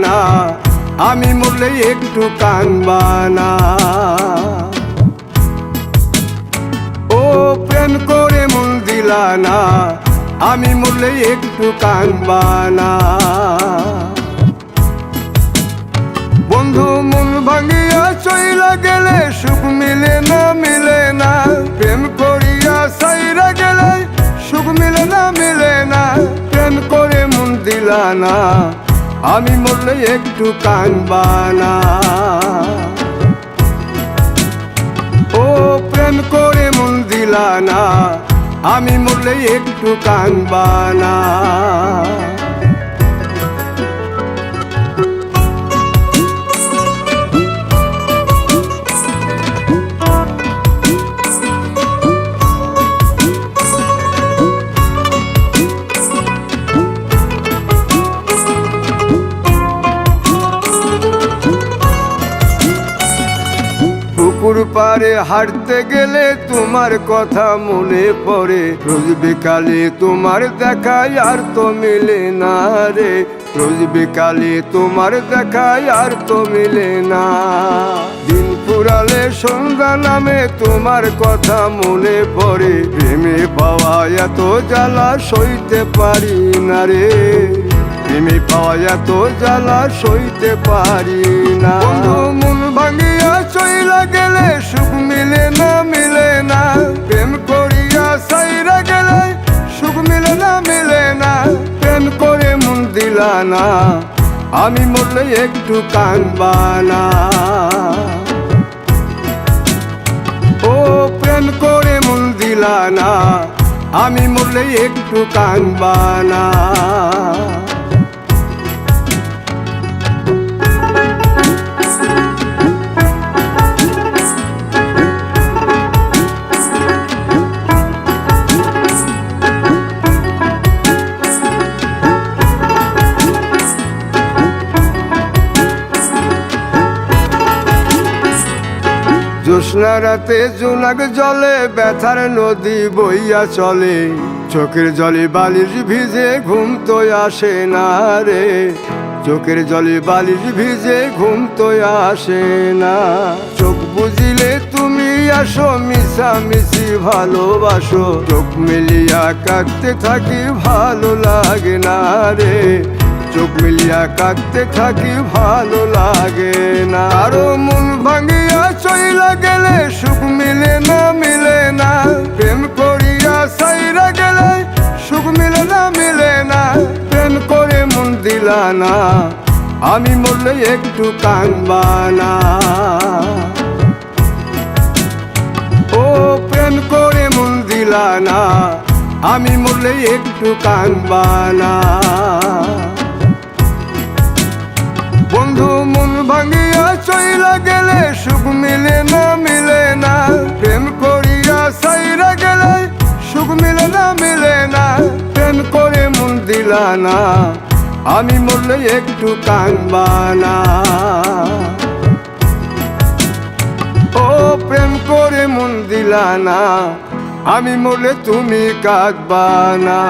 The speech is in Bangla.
না, আমি মরলে একটু কানবা না। ও প্রেম করে মন দিলা না, আমি মরলে একটু কানবা না। বন্ধু মন ভাঙিয়া চইলা গেলে সুখ মিলে না, মিলে না। প্রেম করিয়া সাইরা গেলে সুখ মিলে না, মিলে না। প্রেম করে মন দিলা না, আমি মরলে একটু কানবা না। ও প্রেম করে মন দিলা না, আমি মরলে একটু কানবা না। পুকুর পাড়ে হাঁটতে গেলে তোমার কথা মনে পড়ে, রোজ বিকালে তোমার দেখায় আর তো মিলে না রে। রোজ বিকালে তোমার দেখায় আর তো মিলে না। দিন ফুরালে সন্ধ্যা নামে তোমার কথা মনে পড়ে, প্রেমে পাওয়া এত জ্বালা সইতে পারি না রে। প্রেমে পাওয়া এত জ্বালা সইতে পারি না। মন ভাঙিয়া চইলা গেলে সুখ মিলে না, মিলে না। প্রেম করিয়া সাইরা গেলে সুখ মিলে না, মিলে না। প্রেম করে মন দিলা না, আমি মরলে একটু কানবা না। ও প্রেম করে মন দিলা না, আমি মরলে একটু কানবা না। জ্যোৎস্না রাতে জোনাক জলে ব্যথার নদী বইয়া চলে, চোখের জলে বালিশ ভিজে ঘুম তো আসে না রে। চোখের জলে বালিশ ভিজে ঘুম তো আসে না। চোখ বুঝিলে তুমি আসো, মিশামিশি ভালোবাসো। চোখ মিলিয়া কাঁদতে থাকি ভালো লাগে না রে। চোখ মিলিয়া কাঁদতে থাকি ভালো লাগে না। আরো মন ভাঙিয়া চইলা গেলে সুখ মিলে না, মিলে না। প্রেম করিয়া সাইরা গেলে সুখ মিলে না, মিলে না। প্রেম করে মন দিলা না, আমি মরলে একটু কানবা না। ও প্রেম করে মন দিলা না, আমি মরলে একটু কানবা না। বন্ধু মন ভাঙিয়া চইলা গেলে সুখ মিলে না, মিলে না। প্রেম করিয়া সাইরা গেলে সুখ মিলে না, মিলে না। প্রেম করে মন দিলা না, আমি মরলে একটু কানবা না। ও প্রেম করে মন দিলা না, আমি মরলে তুমি কাঁদবা না।